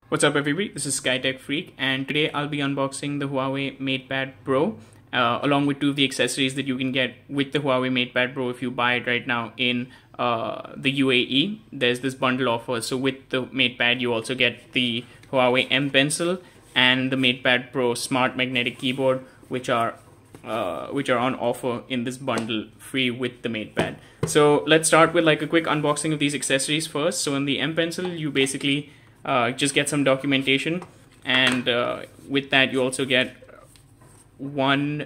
What's up everybody, this is SkyTech Freak and today I'll be unboxing the Huawei MatePad Pro along with two of the accessories that you can get with the Huawei MatePad Pro if you buy it right now in the UAE. There's this bundle offer, so with the MatePad you also get the Huawei M Pencil and the MatePad Pro Smart Magnetic Keyboard, which are on offer in this bundle free with the MatePad. So let's start with like a quick unboxing of these accessories first. So in the M Pencil you basically just get some documentation, and with that you also get one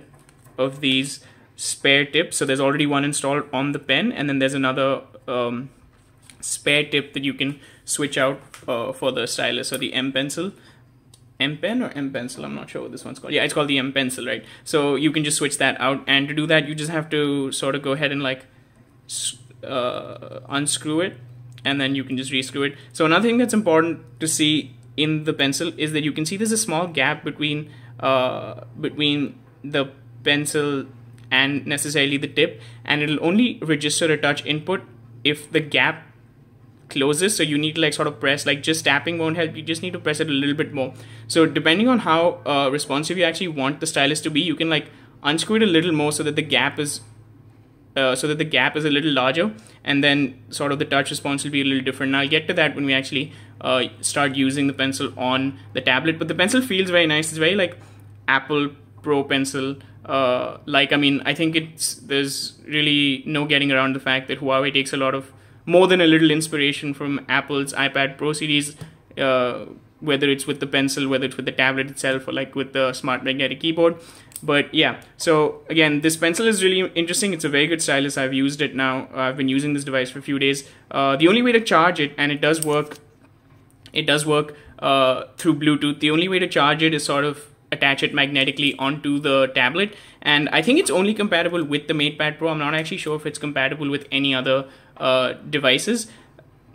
of these spare tips. So there's already one installed on the pen, and then there's another spare tip that you can switch out for the stylus. So the M Pencil, M Pen or M Pencil, I'm not sure what this one's called. Yeah, it's called the M Pencil, right? So you can just switch that out, and to do that you just have to sort of go ahead and like unscrew it, and then you can just rescrew it. So another thing that's important to see in the pencil is that you can see there's a small gap between the pencil and necessarily the tip, and it'll only register a touch input if the gap closes. So you need to like sort of press, like just tapping won't help, you just need to press it a little bit more. So depending on how responsive you actually want the stylus to be, you can like unscrew it a little more so that the gap is a little larger, and then sort of the touch response will be a little different. And I'll get to that when we actually start using the pencil on the tablet. But the pencil feels very nice. It's very like Apple Pro Pencil. I think there's really no getting around the fact that Huawei takes a lot of more than a little inspiration from Apple's iPad Pro series, whether it's with the pencil, whether it's with the tablet itself, or like with the Smart Magnetic Keyboard. But yeah, so again, this pencil is really interesting. It's a very good stylus. I've used it now. I've been using this device for a few days. The only way to charge it, and it does work through Bluetooth. The only way to charge it is sort of attach it magnetically onto the tablet, and I think it's only compatible with the MatePad Pro. I'm not actually sure if it's compatible with any other devices.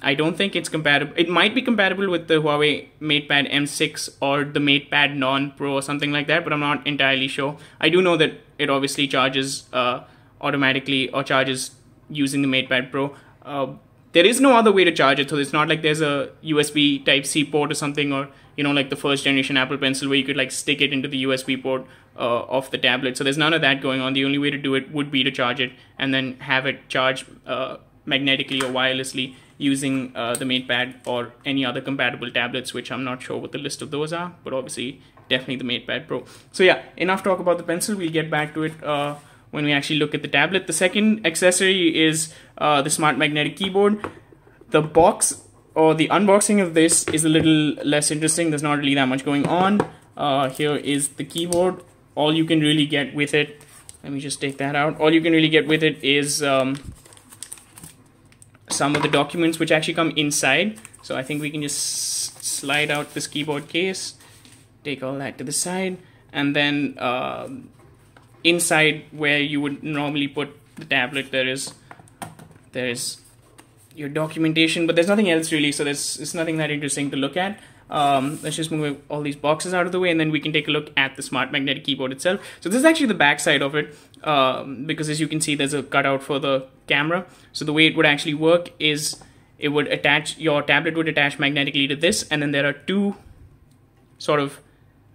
I don't think it's compatible. It might be compatible with the Huawei MatePad M6 or the MatePad Non-Pro or something like that, but I'm not entirely sure. I do know that it obviously charges automatically, or charges using the MatePad Pro. There is no other way to charge it, so it's not like there's a USB Type-C port or something, or like the first generation Apple Pencil where you could like stick it into the USB port of the tablet. So there's none of that going on. The only way to do it would be to charge it and then have it charge magnetically or wirelessly using the MatePad or any other compatible tablets, which I'm not sure what the list of those are, but obviously definitely the MatePad Pro. So yeah, enough talk about the pencil. We'll get back to it when we actually look at the tablet. The second accessory is the Smart Magnetic Keyboard. The box or the unboxing of this is a little less interesting. There's not really that much going on. Here is the keyboard. All you can really get with it, let me just take that out. All you can really get with it is some of the documents which actually come inside. So I think we can just slide out this keyboard case, take all that to the side, and then inside where you would normally put the tablet, there's your documentation, but there's nothing else really, so it's nothing that interesting to look at. Let's just move all these boxes out of the way, and then we can take a look at the Smart Magnetic Keyboard itself. So this is actually the back side of it, because as you can see there's a cutout for the camera. So the way it would actually work is it would attach, your tablet would attach magnetically to this, and then there are two sort of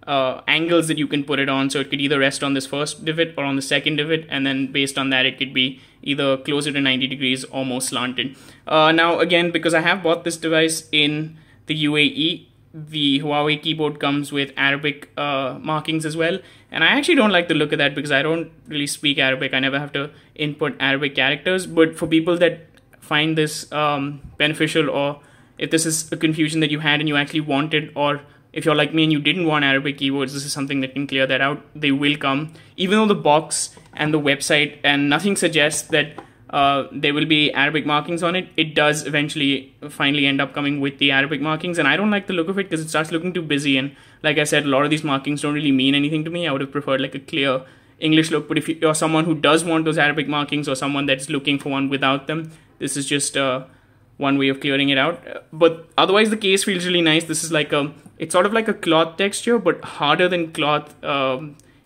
angles that you can put it on. So it could either rest on this first divot or on the second divot, and then based on that it could be either closer to 90 degrees or more slanted. Now again, because I have bought this device in the UAE, the Huawei keyboard comes with Arabic markings as well, and I actually don't like the look of that because I don't really speak Arabic. I never have to input Arabic characters. But for people that find this beneficial, or if this is a confusion that you had and you actually wanted, or if you're like me and you didn't want Arabic keyboards, this is something that can clear that out. They will come, even though the box and the website and nothing suggests that there will be Arabic markings on it. It does eventually finally end up coming with the Arabic markings, and I don't like the look of it because it starts looking too busy, and like I said, a lot of these markings don't really mean anything to me. I would have preferred like a clear English look, but if you're someone who does want those Arabic markings, or someone that's looking for one without them, this is just one way of clearing it out. But otherwise the case feels really nice. This is like it's sort of like a cloth texture, but harder than cloth.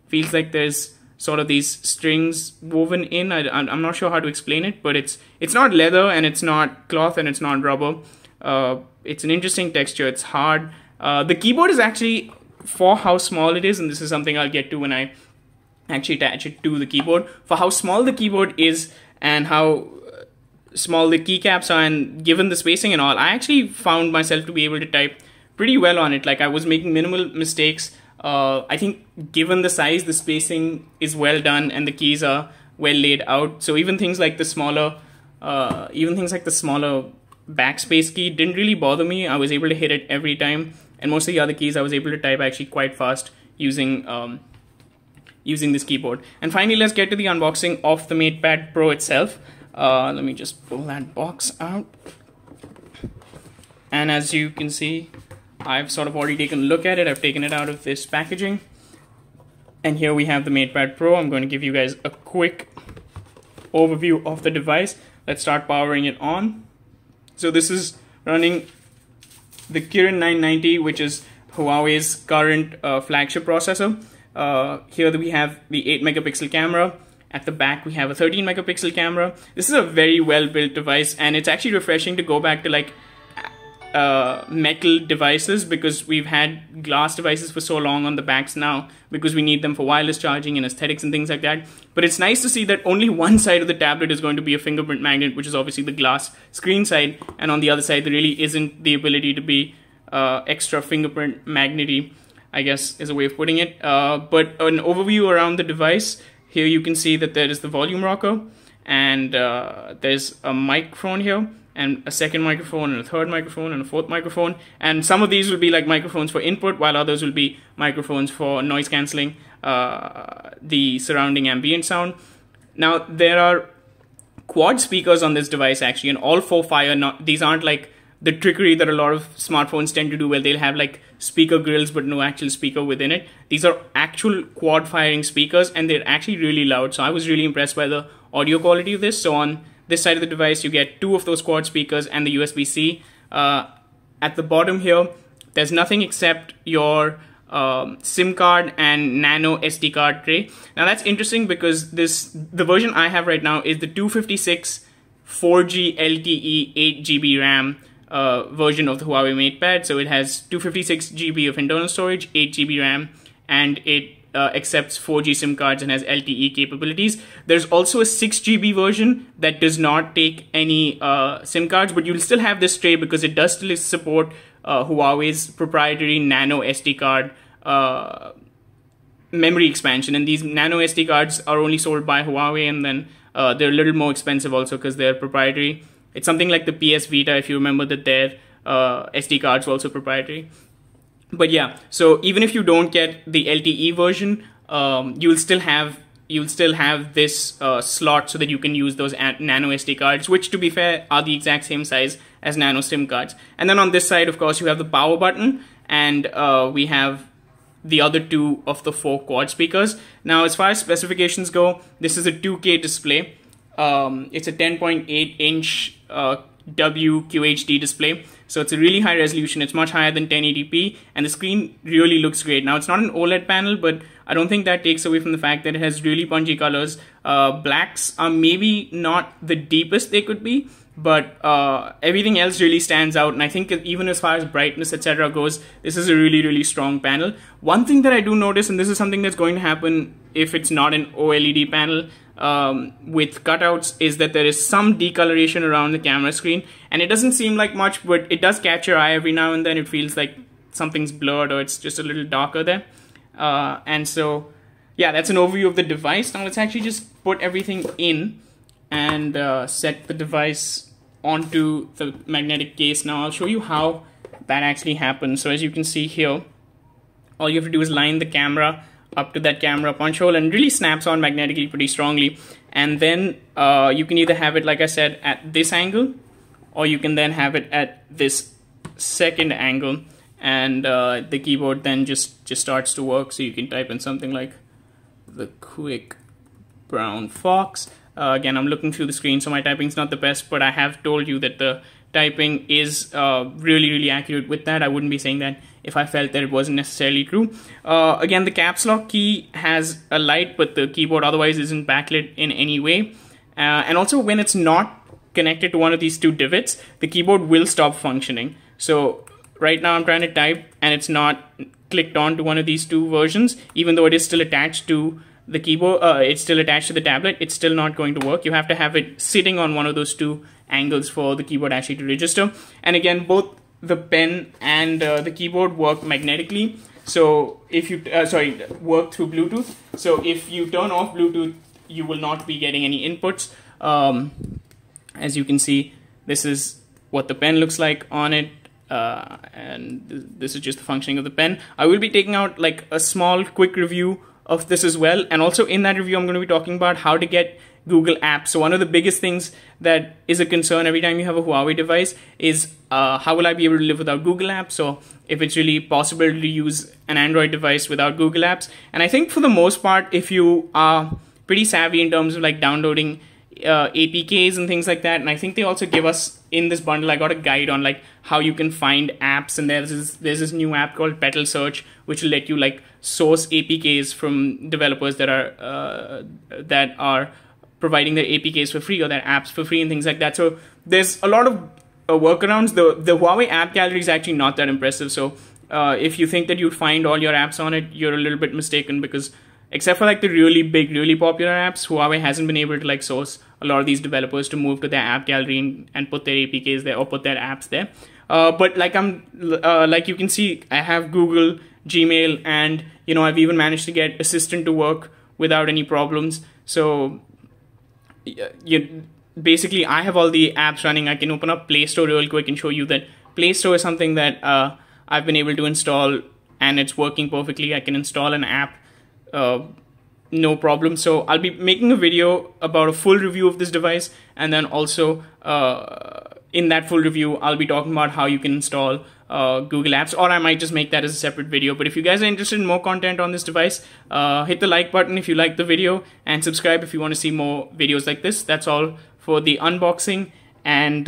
Feels like there's sort of these strings woven in. I'm not sure how to explain it, but it's not leather, and it's not cloth, and it's not rubber. It's an interesting texture. It's hard. The keyboard is actually, for how small it is, and this is something I'll get to when I actually attach it to the keyboard, for how small the keyboard is and how small the keycaps are, and given the spacing and all, I actually found myself to be able to type pretty well on it. Like, I was making minimal mistakes. I think given the size, the spacing is well done and the keys are well laid out. So even things like the smaller backspace key didn't really bother me. I was able to hit it every time, and most of the other keys I was able to type actually quite fast using this keyboard. And finally, let's get to the unboxing of the MatePad Pro itself. Let me just pull that box out. And as you can see, I've sort of already taken a look at it. I've taken it out of this packaging. And here we have the MatePad Pro. I'm going to give you guys a quick overview of the device. Let's start powering it on. So this is running the Kirin 990, which is Huawei's current flagship processor. Here we have the 8 megapixel camera. At the back we have a 13 megapixel camera. This is a very well built device, and it's actually refreshing to go back to like metal devices, because we've had glass devices for so long on the backs now because we need them for wireless charging and aesthetics and things like that. But it's nice to see that only one side of the tablet is going to be a fingerprint magnet, which is obviously the glass screen side, and on the other side there really isn't the ability to be extra fingerprint magnety, I guess is a way of putting it. But an overview around the device, here you can see that there is the volume rocker, and there's a microphone here, and a second microphone, and a third microphone, and a fourth microphone. And some of these will be like microphones for input, while others will be microphones for noise cancelling the surrounding ambient sound. Now, there are quad speakers on this device actually, and all four fire. These aren't like the trickery that a lot of smartphones tend to do, where they'll have like speaker grills but no actual speaker within it. These are actual quad firing speakers, and they're actually really loud. So I was really impressed by the audio quality of this. So on this side of the device, you get 2 of those quad speakers and the USB-C. At the bottom here, there's nothing except your SIM card and nano SD card tray. Now that's interesting because the version I have right now is the 256 4G LTE 8 GB RAM version of the Huawei MatePad. So it has 256 GB of internal storage, 8 GB RAM, and it accepts 4G SIM cards and has LTE capabilities. There's also a 6 GB version that does not take any SIM cards, but you'll still have this tray because it does still support Huawei's proprietary nano SD card memory expansion. And these nano SD cards are only sold by Huawei, and then they're a little more expensive also because they're proprietary. It's something like the PS Vita, if you remember, that their SD cards were also proprietary. But yeah, so even if you don't get the LTE version, you'll still have this slot so that you can use those nano SD cards, which, to be fair, are the exact same size as nano SIM cards. And then on this side, of course, you have the power button, and we have the other 2 of the 4 quad speakers. Now, as far as specifications go, this is a 2K display. It's a 10.8 inch WQHD display. So it's a really high resolution. It's much higher than 1080p, and the screen really looks great. Now, it's not an OLED panel, but I don't think that takes away from the fact that it has really punchy colors. Blacks are maybe not the deepest they could be, but everything else really stands out. And I think even as far as brightness, etc. goes, this is a really, really strong panel. One thing that I do notice, and this is something that's going to happen if it's not an OLED panel, with cutouts, is that there is some decoloration around the camera screen, and it doesn't seem like much, but it does catch your eye every now and then. It feels like something's blurred or it's just a little darker there. And so yeah, that's an overview of the device. Now let's actually just put everything in and set the device onto the magnetic case. Now I'll show you how that actually happens. So as you can see here, all you have to do is line the camera up to that camera punch hole, and it really snaps on magnetically pretty strongly. And then you can either have it, like I said, at this angle, or you can then have it at this second angle, and the keyboard then just starts to work. So you can type in something like the quick brown fox. Again, I'm looking through the screen, so my typing's not the best, but I have told you that the typing is really, really accurate with that. I wouldn't be saying that if I felt that it wasn't necessarily true. Again, the caps lock key has a light, but the keyboard otherwise isn't backlit in any way. And also, when it's not connected to one of these 2 divots, the keyboard will stop functioning. So right now I'm trying to type and it's not clicked on to one of these two versions, even though it is still attached to the keyboard, it's still attached to the tablet, it's still not going to work. You have to have it sitting on one of those two angles for the keyboard actually to register. And again, both the pen and the keyboard work magnetically. So if you, work through Bluetooth. So if you turn off Bluetooth, you will not be getting any inputs. As you can see, this is what the pen looks like on it. And this is just the functioning of the pen. I will be taking out like a small quick review of this as well, and also in that review I'm going to be talking about how to get Google Apps. So one of the biggest things that is a concern every time you have a Huawei device is how will I be able to live without Google Apps, so if it's really possible to use an Android device without Google Apps. And I think for the most part, if you are pretty savvy in terms of like downloading APKs and things like that, and I think they also give us in this bundle, I got a guide on like how you can find apps, and there's this new app called Petal Search which will let you like source APKs from developers that are providing their APKs for free or their apps for free and things like that. So there's a lot of workarounds. The Huawei app gallery is actually not that impressive, so if you think that you'd find all your apps on it, you're a little bit mistaken, because except for like the really big, really popular apps, Huawei hasn't been able to like source a lot of these developers to move to their app gallery and put their APKs there or put their apps there. But like like you can see, I have Google, Gmail, and I've even managed to get Assistant to work without any problems. So basically I have all the apps running. I can open up Play Store real quick and show you that Play Store is something that I've been able to install and it's working perfectly. I can install an app no problem. So I'll be making a video about a full review of this device, and then also in that full review I'll be talking about how you can install Google Apps, or I might just make that as a separate video. But if you guys are interested in more content on this device, hit the like button if you like the video, and subscribe if you want to see more videos like this. That's all for the unboxing and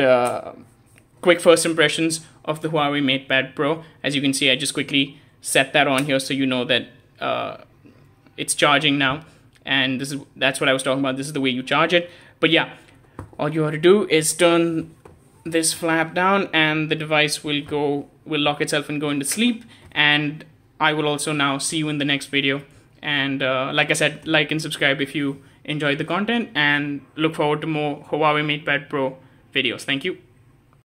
quick first impressions of the Huawei MatePad Pro. As you can see, I just quickly set that on here so you know that it's charging now, and that's what I was talking about. This is the way you charge it. But yeah, all you have to do is turn this flap down and the device will lock itself and go into sleep. And I will also now see you in the next video. And like I said, like and subscribe if you enjoyed the content, and look forward to more Huawei MatePad Pro videos. Thank you.